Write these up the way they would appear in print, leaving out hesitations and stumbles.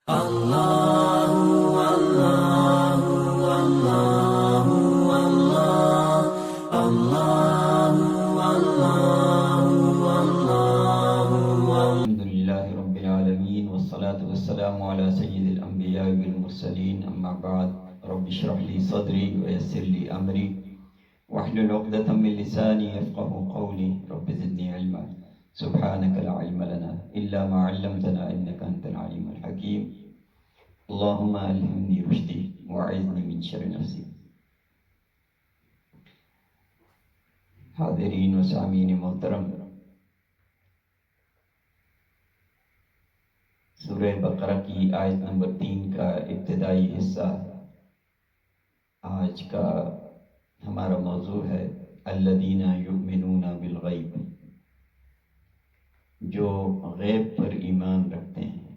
الحمد لله رب العالمين والصلاة والسلام على سيد الأنبياء والمرسلين أما بعد رب اشرح لي صدري ويسر لي أمري واحلل عقدة من لساني يفقه قولي رب زدني علما سبحانك لا علم لنا إلا ما علمتنا إنك أنت العليم الحكيم اللهم ألهمني رشدي وأعذني من شر نفسي. حاضرین و سامعین محترم، سورہ بقرہ کی آیت نمبر 3 کا ابتدائی حصہ آج کا ہمارا موضوع ہے الذین یؤمنون بالغیب، جو غیب پر ایمان رکھتے ہیں.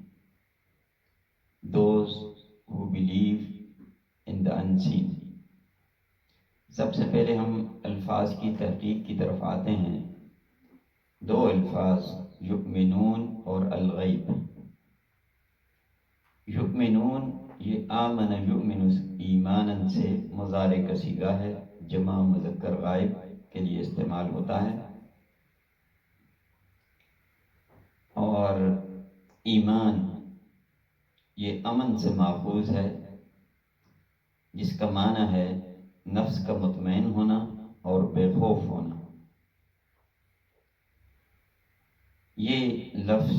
Those who believe in the unseen. سب سے پہلے ہم الفاظ کی تحقیق کی طرف آتے ہیں. دو الفاظ یؤمنون اور الغیب. یؤمنون یہ آمن یؤمن ایمانا سے مضارع کا صیغہ ہے، جمع مذکر غائب کے لیے استعمال ہوتا ہے. اور ایمان یہ امن سے ماخوذ ہے، جس کا معنی ہے نفس کا مطمئن ہونا اور بے خوف ہونا. یہ لفظ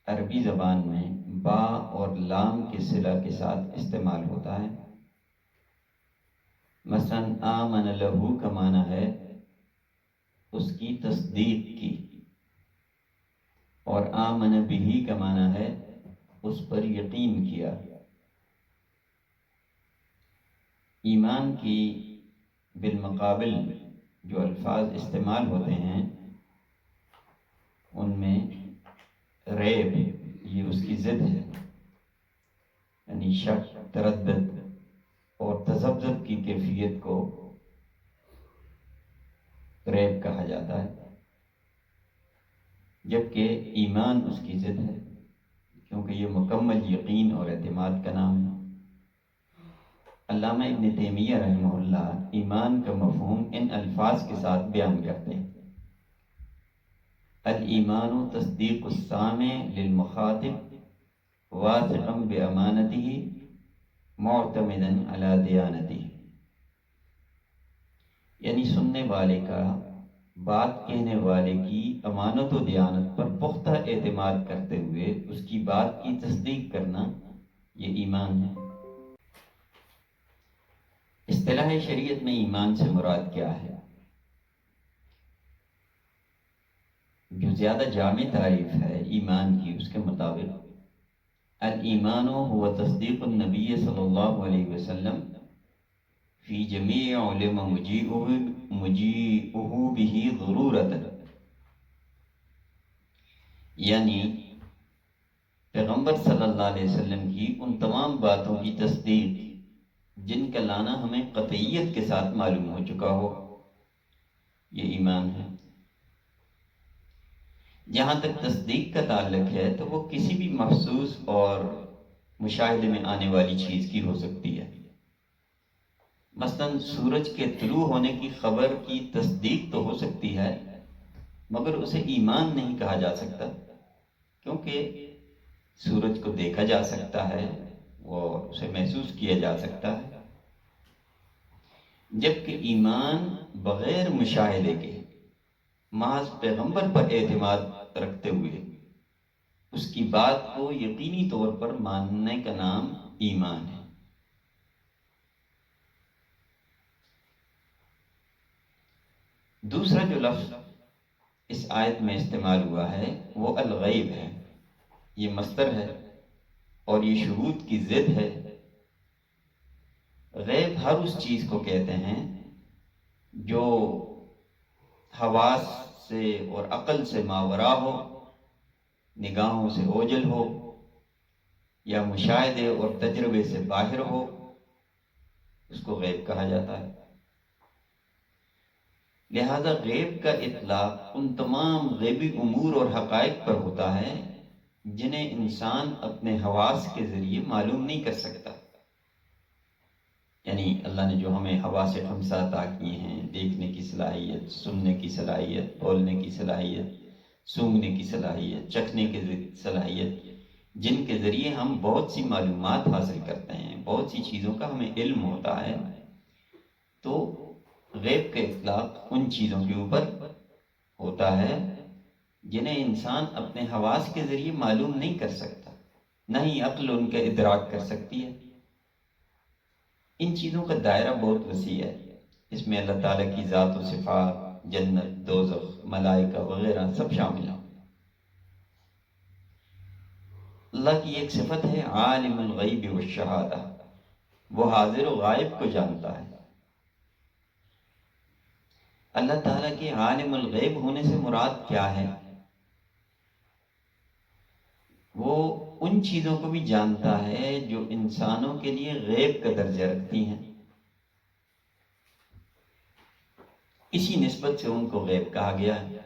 عربی زبان میں با اور لام کے صلہ کے ساتھ استعمال ہوتا ہے. مثلا آمن لہو کا معنی ہے اس کی تصدیق کی، اور آمن بہی کا معنی ہے اس پر یقین کیا. ایمان کی بالمقابل جو الفاظ استعمال ہوتے ہیں ان میں ریب یہ اس کی ضد ہے، یعنی شک، تردد اور تذبذب کی کیفیت کو ریب کہا جاتا ہے، جبکہ ایمان اس کی ضد ہے، کیونکہ یہ مکمل یقین اور اعتماد کا نام ہے. علامہ ابن تیمیہ رحمہ اللہ ایمان کا مفہوم ان الفاظ کے ساتھ بیان کرتے ہیں. الایمان تصدیق السامع للمخاطب واثقا بامانته معتمدا علی دیانته، یعنی سننے والے کا بات کہنے والے کی امانت و دیانت پر پختہ اعتماد کرتے ہوئے اس کی بات کی تصدیق کرنا، یہ ایمان ہے. اصطلاح شریعت میں ایمان سے مراد کیا ہے؟ جو زیادہ جامع تعریف ہے ایمان کی، اس کے مطابق الایمان هو تصدیق النبی صلی اللہ علیہ وسلم فی جمیع علم مجیئہ به ضرورتا، یعنی پیغمبر صلی اللہ علیہ وسلم کی ان تمام باتوں کی تصدیق جن کا لانا ہمیں قطعیت کے ساتھ معلوم ہو چکا ہو، یہ ایمان ہے. جہاں تک تصدیق کا تعلق ہے تو وہ کسی بھی محسوس اور مشاہدے میں آنے والی چیز کی ہو سکتی ہے. مثلا سورج کے طلوع ہونے کی خبر کی تصدیق تو ہو سکتی ہے، مگر اسے ایمان نہیں کہا جا سکتا، کیونکہ سورج کو دیکھا جا سکتا ہے، وہ اسے محسوس کیا جا سکتا ہے، جبکہ ایمان بغیر مشاہدے کے محض پیغمبر پر اعتماد رکھتے ہوئے اس کی بات کو یقینی طور پر ماننے کا نام ایمان ہے. دوسرا جو لفظ اس آیت میں استعمال ہوا ہے وہ الغیب ہے. یہ مصدر ہے اور یہ شہود کی ضد ہے. غیب ہر اس چیز کو کہتے ہیں جو حواس سے اور عقل سے ماورا ہو، نگاہوں سے اوجل ہو، یا مشاہدے اور تجربے سے باہر ہو، اس کو غیب کہا جاتا ہے. لہذا غیب کا اطلاق ان تمام غیبی امور اور حقائق پر ہوتا ہے جنہیں انسان اپنے حواس کے ذریعے معلوم نہیں کر سکتا. یعنی اللہ نے جو ہمیں حواس خمسہ عطا کیے ہیں، دیکھنے کی صلاحیت، سننے کی صلاحیت، بولنے کی صلاحیت، سونگھنے کی صلاحیت، چکھنے کی صلاحیت، جن کے ذریعے ہم بہت سی معلومات حاصل کرتے ہیں، بہت سی چیزوں کا ہمیں علم ہوتا ہے. تو غیب کا اطلاق ان چیزوں کے اوپر ہوتا ہے جنہیں انسان اپنے حواس کے ذریعے معلوم نہیں کر سکتا، نہ ہی عقل ان کا ادراک کر سکتی ہے. ان چیزوں کا دائرہ بہت وسیع ہے. اس میں اللہ تعالیٰ کی ذات و صفات، جنت، دوزخ، ملائکہ وغیرہ سب شامل ہیں. اللہ کی ایک صفت ہے عالم الغیب والشہادہ، وہ حاضر و غائب کو جانتا ہے. اللہ تعالیٰ کے عالم الغیب ہونے سے مراد کیا ہے؟ وہ ان چیزوں کو بھی جانتا ہے جو انسانوں کے لیے غیب کا درجہ رکھتی ہیں، اسی نسبت سے ان کو غیب کہا گیا ہے.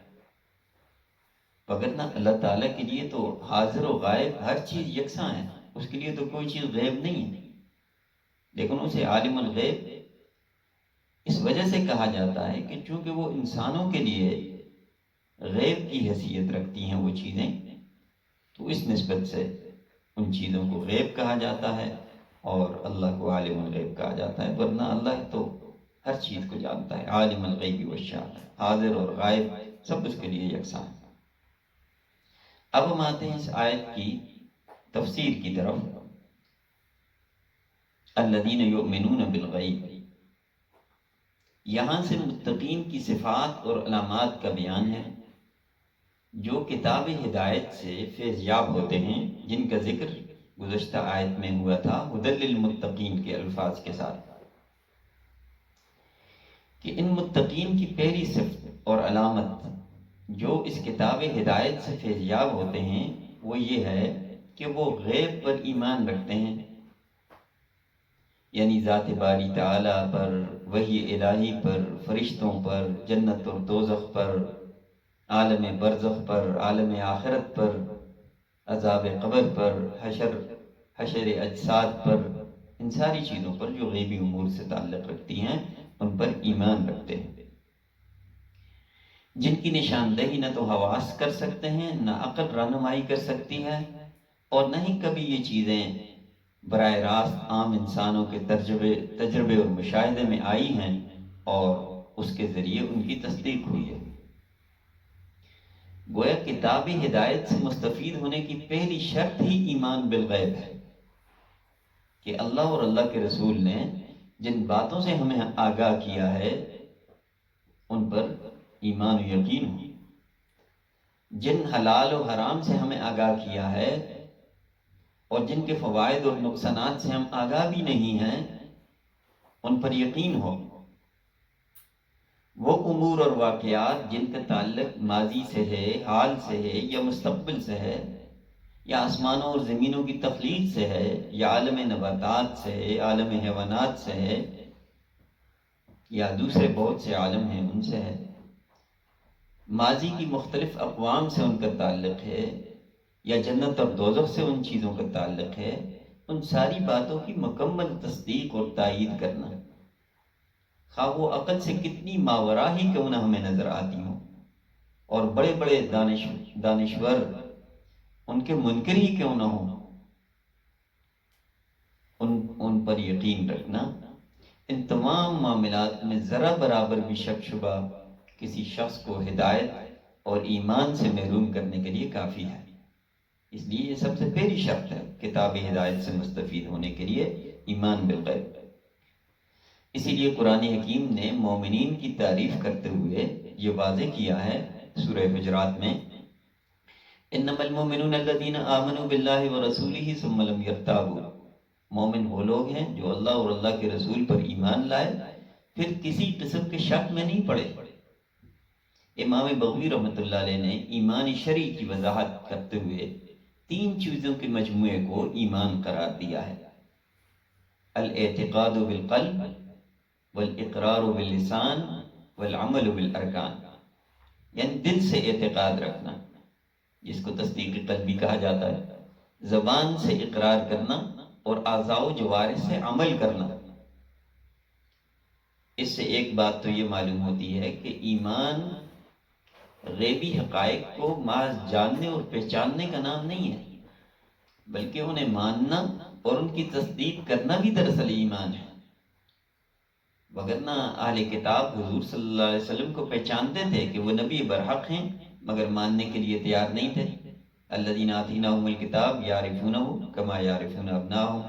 وگرنہ اللہ تعالیٰ کے لیے تو حاضر و غائب ہر چیز یکساں ہے، اس کے لیے تو کوئی چیز غیب نہیں ہے. لیکن اسے عالم الغیب اس وجہ سے کہا جاتا ہے کہ چونکہ وہ انسانوں کے لیے غیب کی حیثیت رکھتی ہیں وہ چیزیں، تو اس نسبت سے ان چیزوں کو غیب کہا جاتا ہے اور اللہ کو عالم الغیب کہا جاتا ہے. ورنہ اللہ تو ہر چیز کو جانتا ہے، عالم الغیب والشہادہ، حاضر اور غائب سب اس کے لیے یکساں ہے. اب ہم آتے ہیں اس آیت کی تفسیر کی طرف. الذین یؤمنون بالغیب، یہاں سے متقین کی صفات اور علامات کا بیان ہے جو کتاب ہدایت سے فیض یاب ہوتے ہیں، جن کا ذکر گزشتہ آیت میں ہوا تھا ھدی للمتقین کے الفاظ کے ساتھ، کہ ان متقین کی پہلی صفت اور علامت جو اس کتاب ہدایت سے فیض یاب ہوتے ہیں وہ یہ ہے کہ وہ غیب پر ایمان رکھتے ہیں. یعنی ذات باری تعالیٰ پر، وحی الہی پر، فرشتوں پر، جنت اور دوزخ پر، عالم برزخ پر، عالم آخرت پر، عذاب قبر پر، حشر اجساد پر، ان ساری چیزوں پر جو غیبی امور سے تعلق رکھتی ہیں ان پر ایمان رکھتے ہیں، جن کی نشاندہی نہ تو حواس کر سکتے ہیں، نہ عقل رہنمائی کر سکتی ہے، اور نہ ہی کبھی یہ چیزیں براہ راست عام انسانوں کے تجربے اور مشاہدے میں آئی ہیں اور اس کے ذریعے ان کی تصدیق ہوئی ہے. گویا کتاب ہدایت سے مستفید ہونے کی پہلی شرط ہی ایمان بالغیب ہے کہ اللہ اور اللہ کے رسول نے جن باتوں سے ہمیں آگاہ کیا ہے ان پر ایمان و یقین ہو. جن حلال و حرام سے ہمیں آگاہ کیا ہے اور جن کے فوائد اور نقصانات سے ہم آگاہ بھی نہیں ہیں ان پر یقین ہو. وہ امور اور واقعات جن کا تعلق ماضی سے ہے، حال سے ہے یا مستقبل سے ہے، یا آسمانوں اور زمینوں کی تخلیق سے ہے، یا عالم نباتات سے ہے، عالم حیوانات سے ہے، یا دوسرے بہت سے عالم ہیں ان سے ہے، ماضی کی مختلف اقوام سے ان کا تعلق ہے، یا جنت اور دوزخ سے ان چیزوں کا تعلق ہے، ان ساری باتوں کی مکمل تصدیق اور تائید کرنا، خواہ وہ عقل سے کتنی ماورا ہی کیوں نہ ہمیں نظر آتی ہوں، اور بڑے بڑے دانشور ان کے منکر ہی کیوں نہ ہوں، ان پر یقین رکھنا ان تمام معاملات میں ذرا برابر بھی شک شبہ کسی شخص کو ہدایت اور ایمان سے محروم کرنے کے لیے کافی ہے. اس لیے یہ سب سے پہلی شرط ہے کتاب ہدایت سے مستفید ہونے کے لیے، ایمان بالغیب. اسی لیے قرآن حکیم نے مومنین کی تعریف کرتے ہوئے یہ واضح کیا ہے سورہ حجرات میں، انما المؤمنون الذین آمنوا باللہ ورسولہ ثم لم یرتابوا، مومن وہ لوگ ہیں جو اللہ اور اللہ کے رسول پر ایمان لائے پھر کسی قسم کے شک میں نہیں پڑے. امام بغوی رحمۃ اللہ علیہ نے ایمان شرعی کی وضاحت کرتے ہوئے 3 چیزوں کے مجموعے کو ایمان قرار دیا ہے: الاعتقاد بالقلب، والاقرار باللسان، والعمل بالارکان. یعنی دل سے اعتقاد رکھنا، جس کو تصدیق قلبی کہا جاتا ہے، زبان سے اقرار کرنا اور اعضاء و جوارح سے عمل کرنا۔ اس سے ایک بات تو یہ معلوم ہوتی ہے کہ ایمان غیبی حقائق کو محض جاننے اور پہچاننے کا نام نہیں ہے، بلکہ انہیں ماننا اور ان کی تصدیق کرنا بھی دراصل ایمان ہے۔ وگرنہ اہل کتاب حضور صلی اللہ علیہ وسلم کو پہچانتے تھے کہ وہ نبی برحق ہیں، مگر ماننے کے لیے تیار نہیں تھے۔ الذین آتیناہم الکتاب یعرفونہ کما یعرفون ابناءہم۔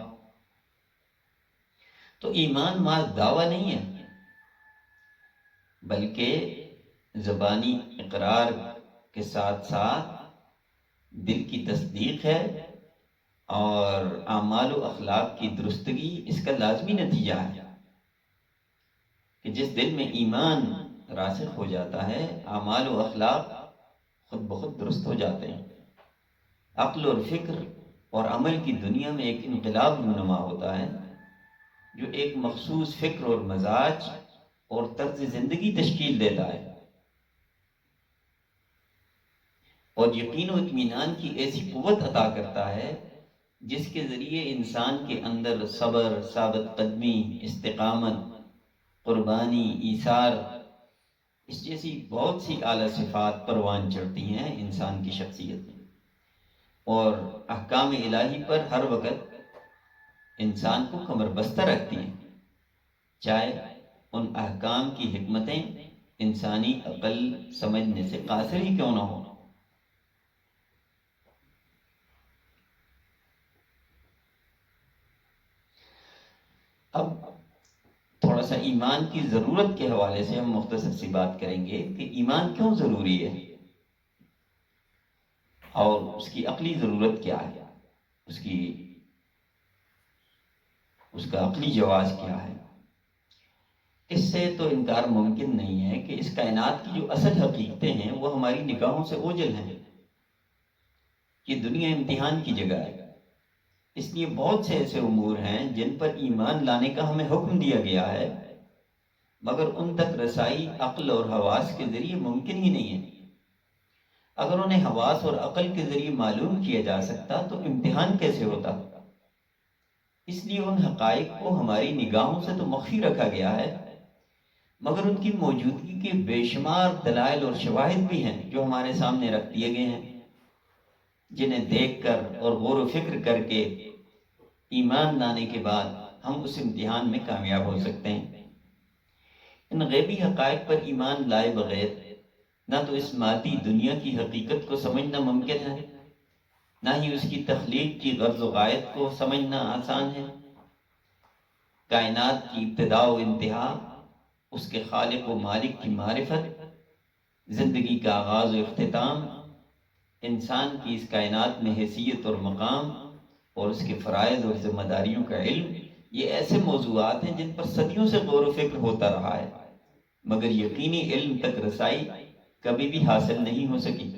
تو ایمان محض دعویٰ نہیں ہے، بلکہ زبانی اقرار کے ساتھ ساتھ دل کی تصدیق ہے، اور اعمال و اخلاق کی درستگی اس کا لازمی نتیجہ ہے کہ جس دل میں ایمان راسخ ہو جاتا ہے، اعمال و اخلاق خود بخود درست ہو جاتے ہیں۔ عقل اور فکر اور عمل کی دنیا میں ایک انقلاب رونما ہوتا ہے جو ایک مخصوص فکر اور مزاج اور طرز زندگی تشکیل دیتا ہے، اور یقین و اطمینان کی ایسی قوت عطا کرتا ہے جس کے ذریعے انسان کے اندر صبر، ثابت قدمی، استقامت، قربانی، ایثار، اس جیسی بہت سی اعلیٰ صفات پروان چڑھتی ہیں انسان کی شخصیت میں، اور احکام الہی پر ہر وقت انسان کو کمر بستہ رکھتی ہیں، چاہے ان احکام کی حکمتیں انسانی عقل سمجھنے سے قاصر ہی کیوں نہ ہو۔ اب تھوڑا سا ایمان کی ضرورت کے حوالے سے ہم مختصر سی بات کریں گے کہ ایمان کیوں ضروری ہے اور اس کی عقلی ضرورت کیا ہے، اس کا عقلی جواز کیا ہے۔ اس سے تو انکار ممکن نہیں ہے کہ اس کائنات کی جو اصل حقیقتیں ہیں وہ ہماری نگاہوں سے اوجھل ہیں۔ یہ دنیا امتحان کی جگہ ہے، اس لیے بہت سے ایسے امور ہیں جن پر ایمان لانے کا ہمیں حکم دیا گیا ہے، مگر ان تک رسائی عقل اور حواس کے ذریعے ممکن ہی نہیں ہے۔ اگر انہیں حواس اور عقل کے ذریعے معلوم کیا جا سکتا تو امتحان کیسے ہوتا؟ اس لیے ان حقائق کو ہماری نگاہوں سے تو مخفی رکھا گیا ہے، مگر ان کی موجودگی کے بے شمار دلائل اور شواہد بھی ہیں جو ہمارے سامنے رکھ دیے گئے ہیں، جنہیں دیکھ کر اور غور و فکر کر کے ایمان لانے کے بعد ہم اس امتحان میں کامیاب ہو سکتے ہیں۔ ان غیبی حقائق پر ایمان لائے بغیر نہ تو اس مادی دنیا کی حقیقت کو سمجھنا ممکن ہے، نہ ہی اس کی تخلیق کی غرض و غایت کو سمجھنا آسان ہے۔ کائنات کی ابتدا و انتہا، اس کے خالق و مالک کی معرفت، زندگی کا آغاز و اختتام، انسان کی اس کائنات میں حیثیت اور مقام، اور اس کے فرائض اور ذمہ داریوں کا علم، یہ ایسے موضوعات ہیں جن پر صدیوں سے غور و فکر ہوتا رہا ہے، مگر یقینی علم تک رسائی کبھی بھی حاصل نہیں ہو سکی۔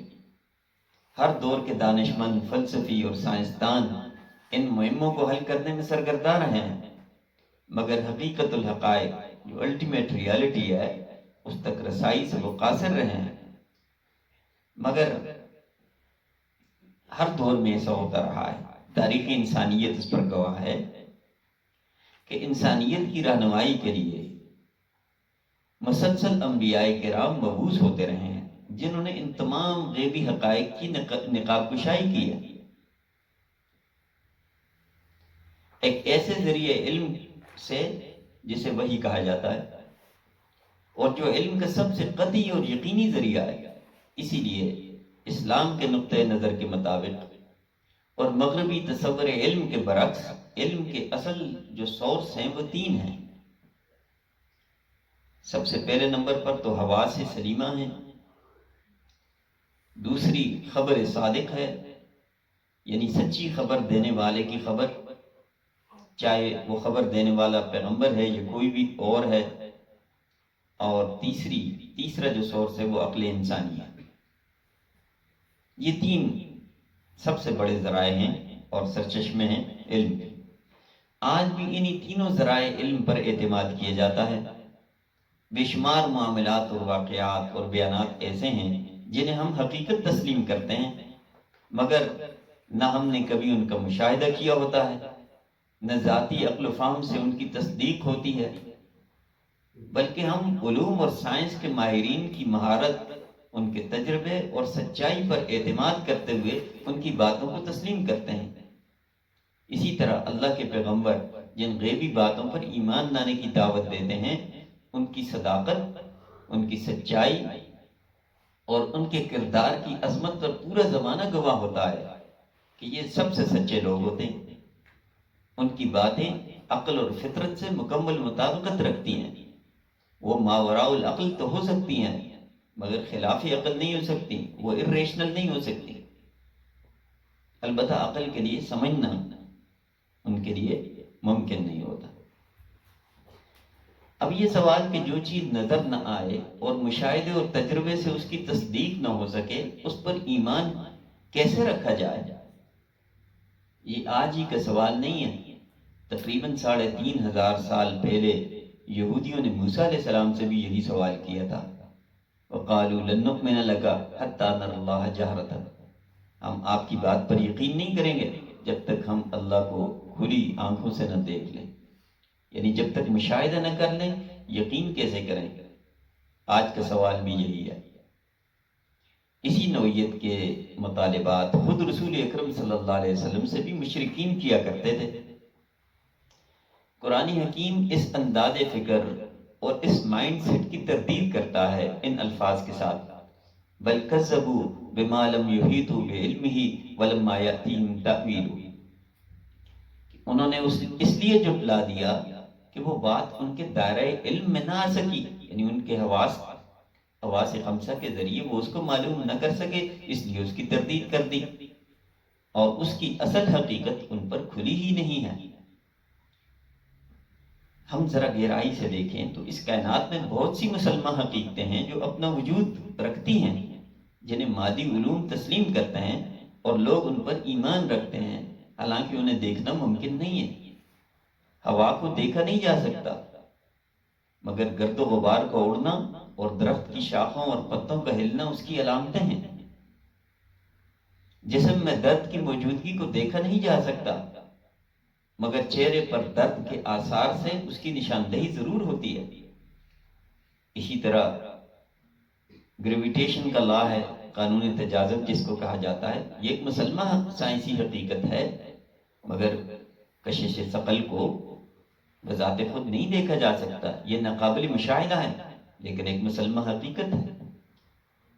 ہر دور کے دانشمند، فلسفی اور سائنسدان ان مہموں کو حل کرنے میں سرگرداں رہے ہیں، مگر حقیقت الحقائق جو الٹیمیٹ ریالٹی ہے اس تک رسائی سے وہ قاصر رہے ہیں۔ مگر ہر دور میں ایسا ہوتا رہا ہے، تاریخ انسانیت اس پر گواہ ہے کہ انسانیت کی رہنمائی کے لیے مسلسل انبیاء کرام مبعوث ہوتے رہے ہیں جنہوں نے ان تمام غیبی حقائق کی نقاب کشائی کی ہے۔ ایک ایسے ذریعے علم سے جسے وحی کہا جاتا ہے، اور جو علم کا سب سے قطعی اور یقینی ذریعہ ہے۔ اسی لیے اسلام کے نقطۂ نظر کے مطابق اور مغربی تصور علم کے برعکس، علم کے اصل جو سورس ہیں وہ تین ہیں۔ سب سے پہلے نمبر پر تو حواس سلیمہ ہیں، دوسری خبر صادق ہے، یعنی سچی خبر دینے والے کی خبر، چاہے وہ خبر دینے والا پیغمبر ہے یا کوئی بھی اور ہے، اور تیسرا جو سورس ہے وہ عقل انسانی ہے۔ یہ تین سب سے بڑے ذرائع ہیں اور سرچشمے ہیں علم کے۔ آج بھی انہی تینوں ذرائع علم پر اعتماد کیا جاتا ہے۔ بے شمار معاملات اور واقعات اور بیانات ایسے ہیں جنہیں ہم حقیقت تسلیم کرتے ہیں، مگر نہ ہم نے کبھی ان کا مشاہدہ کیا ہوتا ہے، نہ ذاتی عقل و فہم سے ان کی تصدیق ہوتی ہے، بلکہ ہم علوم اور سائنس کے ماہرین کی مہارت، ان کے تجربے اور سچائی پر اعتماد کرتے ہوئے ان کی باتوں کو تسلیم کرتے ہیں۔ اسی طرح اللہ کے پیغمبر جن غیبی باتوں پر ایمان لانے کی دعوت دیتے ہیں، ان کی صداقت، ان کی سچائی اور ان کے کردار کی عظمت پر پورا زمانہ گواہ ہوتا ہے کہ یہ سب سے سچے لوگ ہوتے ہیں۔ ان کی باتیں عقل اور فطرت سے مکمل مطابقت رکھتی ہیں۔ وہ ماوراء العقل تو ہو سکتی ہیں، مگر خلاف عقل نہیں ہو سکتی، وہ irrational نہیں ہو سکتی۔ البتہ عقل کے لیے سمجھنا ان کے لیے ممکن نہیں ہوتا۔ اب یہ سوال کہ جو چیز نظر نہ آئے اور مشاہدے اور تجربے سے اس کی تصدیق نہ ہو سکے، اس پر ایمان کیسے رکھا جائے، یہ آج ہی کا سوال نہیں ہے۔ تقریباً 3500 سال پہلے یہودیوں نے موسیٰ علیہ السلام سے بھی یہی سوال کیا تھا۔ وَقَالُوا لَن نُّؤْمِنَ لَكَ حَتَّىٰ نَرَى اللَّهَ جَهْرَةً، ہم آپ کی بات پر یقین نہیں کریں گے جب تک ہم اللہ کو کھلی آنکھوں سے نہ دیکھ لیں، یعنی جب تک مشاہدہ نہ کر لیں یقین کیسے کریں۔ آج کا سوال بھی یہی ہے۔ اسی نوعیت کے مطالبات خود رسول اکرم صلی اللہ علیہ وسلم سے بھی مشرکین کیا کرتے تھے۔ قرآن حکیم اس انداز فکر اور اس مائنڈ سیٹ کی تردید کرتا ہے ان الفاظ کے ساتھ، بل کذبوا بما لم یحیطوا بعلمہ ولما یأتیہم تأویلہ، انہوں نے اس لیے جھٹلا دیا کہ وہ بات ان کے دائرہ علم میں نہ آ سکی، یعنی ان کے حواس خمسہ کے ذریعے وہ اس کو معلوم نہ کر سکے، اس لیے اس کی تردید کر دی، اور اس کی اصل حقیقت ان پر کھلی ہی نہیں ہے۔ ہم ذرا گہرائی سے دیکھیں تو اس کائنات میں بہت سی مسلمہ حقیقتیں ہیں جو اپنا وجود رکھتی ہیں، جنہیں مادی علوم تسلیم کرتے ہیں اور لوگ ان پر ایمان رکھتے ہیں، حالانکہ انہیں دیکھنا ممکن نہیں ہے۔ ہوا کو دیکھا نہیں جا سکتا، مگر گرد و غبار کا اڑنا اور درخت کی شاخوں اور پتوں کا ہلنا اس کی علامتیں ہیں۔ جسم میں درد کی موجودگی کو دیکھا نہیں جا سکتا، مگر چہرے پر درد کے آثار سے اس کی نشاندہی ضرور ہوتی ہے۔ اسی طرح گریویٹیشن کا لا ہے، قانون تجاذب جس کو کہا جاتا ہے، یہ ایک مسلمہ سائنسی حقیقت ہے، مگر کشش ثقل کو بذات خود نہیں دیکھا جا سکتا، یہ ناقابل مشاہدہ ہے، لیکن ایک مسلمہ حقیقت ہے۔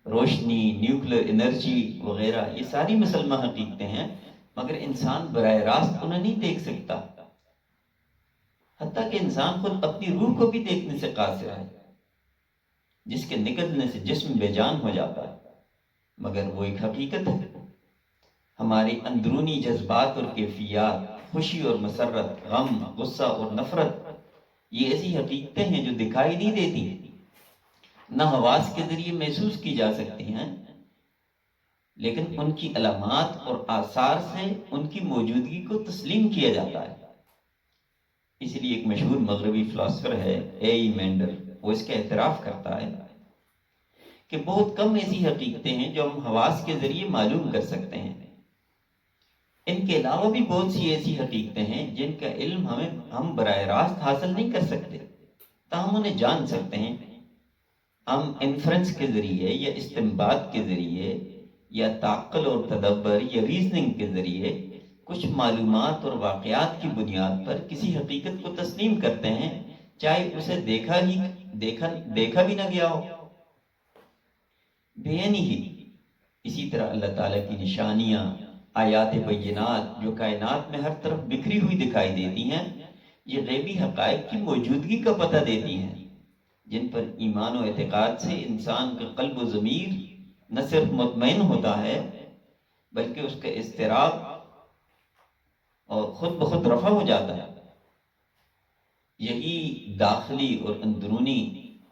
روشنی، نیوکلیر انرجی وغیرہ یہ ساری مسلمہ حقیقتیں ہیں، مگر انسان براہ راست انہیں نہیں دیکھ سکتا، حتیٰ کہ انسان خود اپنی روح کو بھی دیکھنے سے قاصر ہے، جس کے نکلنے سے جسم بے جان ہو جاتا ہے، مگر وہ ایک حقیقت ہے۔ ہماری اندرونی جذبات اور کیفیات، خوشی اور مسرت، غم، غصہ اور نفرت، یہ ایسی حقیقتیں ہیں جو دکھائی نہیں دیتی، نہ حواس کے ذریعے محسوس کی جا سکتی ہیں، لیکن ان کی علامات اور آثار سے ان کی موجودگی کو تسلیم کیا جاتا ہے۔ اس لیے ایک مشہور مغربی فلاسفر ہے مینڈل، وہ اس کا اعتراف کرتا ہے کہ بہت کم ایسی حقیقتیں ہیں جو ہم حواس کے ذریعے معلوم کر سکتے ہیں، ان کے علاوہ بھی بہت سی ایسی حقیقتیں ہیں جن کا علم ہم براہ راست حاصل نہیں کر سکتے، تاہم انہیں جان سکتے ہیں۔ ہم انفرنس کے ذریعے یا استنباط کے ذریعے یا تعقل اور تدبر یا ریزننگ کے ذریعے کچھ معلومات اور واقعات کی بنیاد پر کسی حقیقت کو تسلیم کرتے ہیں، چاہے اسے دیکھا بھی نہ گیا ہو۔ بےعینی ہی اسی طرح اللہ تعالیٰ کی نشانیاں، آیات بینات جو کائنات میں ہر طرف بکھری ہوئی دکھائی دیتی ہیں، یہ غیبی حقائق کی موجودگی کا پتہ دیتی ہیں، جن پر ایمان و اعتقاد سے انسان کا قلب و ضمیر نہ صرف مطمئن ہوتا ہے بلکہ اس کا اضطراب اور خود بخود رفع ہو جاتا ہے۔ یہی داخلی اور اندرونی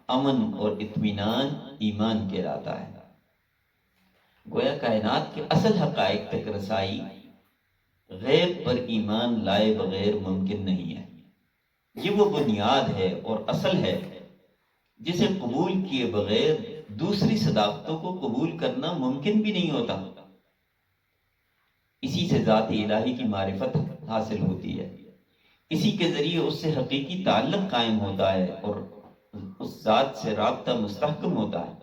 امن اور اطمینان ایمان کہلاتا ہے۔ گویا کائنات کے اصل حقائق تک رسائی غیب پر ایمان لائے بغیر ممکن نہیں ہے۔ یہ وہ بنیاد ہے اور اصل ہے جسے قبول کیے بغیر دوسری صداقتوں کو قبول کرنا ممکن بھی نہیں ہوتا۔ اسی سے ذات الہی کی معرفت حاصل ہوتی ہے، اسی کے ذریعے اس سے حقیقی تعلق قائم ہوتا ہے اور اس ذات سے رابطہ مستحکم ہوتا ہے،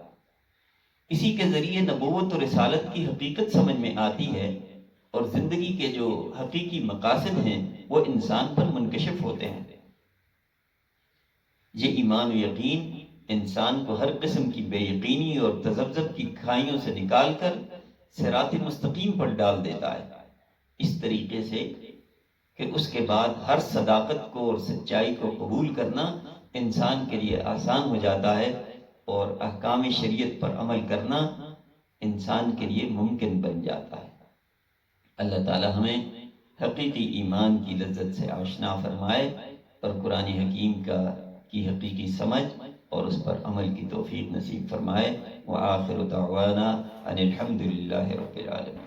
اسی کے ذریعے نبوت اور رسالت کی حقیقت سمجھ میں آتی ہے، اور زندگی کے جو حقیقی مقاصد ہیں وہ انسان پر منکشف ہوتے ہیں۔ یہ ایمان و یقین انسان کو ہر قسم کی بے یقینی اور تذبذب کی کھائیوں سے نکال کر صراط مستقیم پر ڈال دیتا ہے، اس طریقے سے کہ اس کے بعد ہر صداقت کو اور سچائی کو قبول کرنا انسان کے لیے آسان ہو جاتا ہے، اور احکام شریعت پر عمل کرنا انسان کے لیے ممکن بن جاتا ہے۔ اللہ تعالی ہمیں حقیقی ایمان کی لذت سے آشنا فرمائے اور قرآن حکیم کی حقیقی سمجھ اور اس پر عمل کی توفیق نصیب فرمائے۔ وآخر دعوانا ان الحمد للہ رب العالمین۔